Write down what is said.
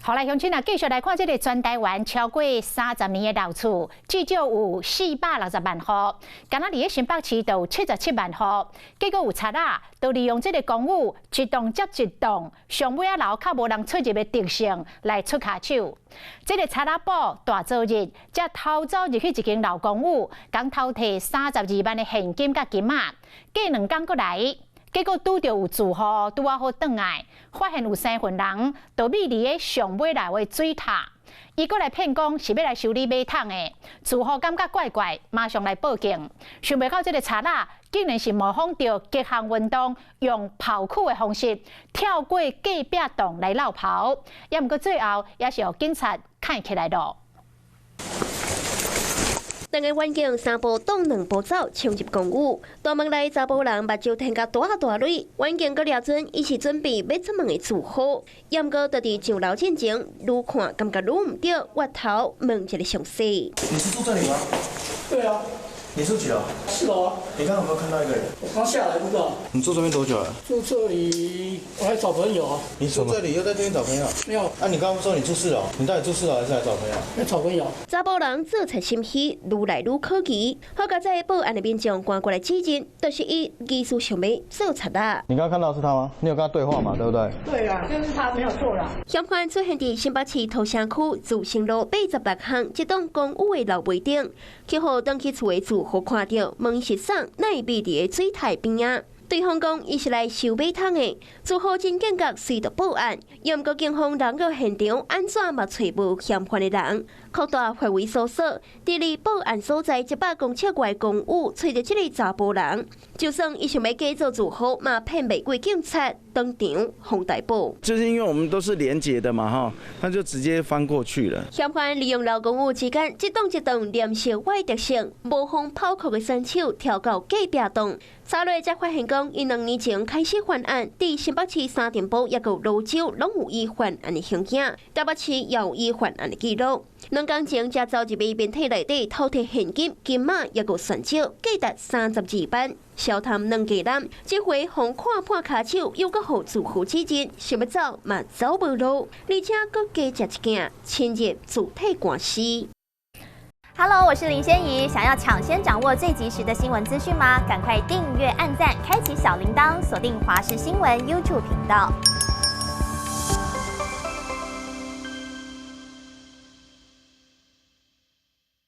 好来，乡亲啊，继续来看这个全台湾超过30年的楼厝，至少有460万户。今仔日的新北市就有77万户，结果有贼仔就利用这个公寓一栋接一栋，上尾啊楼较无人出入的特性来出下手。这个贼仔堡大早日才偷走入去一间老公寓，讲偷摕32万的现金甲金仔，过2天过来。 结果拄到有住户拄啊好转来，发现有3份人倒秘伫个上尾内的水塔，伊过来骗讲是要来修理马桶的，住户感觉怪怪，马上来报警。想袂到这个贼仔竟然是模仿着极限运动，用跑酷的方式跳过隔壁栋来绕跑，也毋过最后也是互警察看起来咯。 两个远警3步挡2步走，冲入公寓。大门内查甫人目睭摕甲大蕊，远警搁抓准，伊是准备要出门的住户。毋过，就伫上楼进前，愈看感觉愈唔对，歪头问一个详细。你是住这里吗？对啊。 你住几楼？4楼啊。你刚刚有没有看到一个人？我刚下来，不知道。你住这边多久了？住这里，我来找朋友啊。你住这里又在这边找朋友？没有。啊，你刚刚说你住4楼，你到底住4楼还是来找朋友？来找朋友。查甫人做贼心虚，愈来愈可疑。好佳在报案的民众赶过来指认，就是伊疑似想要做贼仔。你刚刚看到是他吗？你有跟他对话嘛？对不对？对啊，就是他没有错啦。嫌犯出现伫新北市土城区自兴路86巷一栋公寓的楼尾顶，去互当去厝的住户看到。 问是啥？那伊秘伫个水台边啊？对方讲伊是来修马桶的，住户真警觉，随着报案。又毋过警方人到现场，安怎嘛找无嫌犯的人？扩大范围搜索，伫离报案所在100公尺外公寓，找到这个查甫人。就算伊想要假做住户，嘛骗袂过警察，当场互逮捕。就是因为我们都是连结的嘛，哈，他就直接翻过去了。嫌犯利用老公寓之间一栋连续外特性，模仿跑酷的选手跳到隔壁栋。查落才发现讲，因2年前开始犯案，伫新北市3店埔也有泸州拢有伊犯案的痕迹，台北市也有伊犯案的记录。2天前才走入伊面体内底偷摕现金、金仔，也有算少，价值32万。小贪2家人，这回互看破骹手，又搁互住户指认，想要走嘛走无路，而且搁加食一件，侵入主体官司。Hello， 我是林仙怡。想要抢先掌握最及时的新闻资讯吗？赶快订阅、按赞、开启小铃铛，锁定华视新闻 YouTube 频道。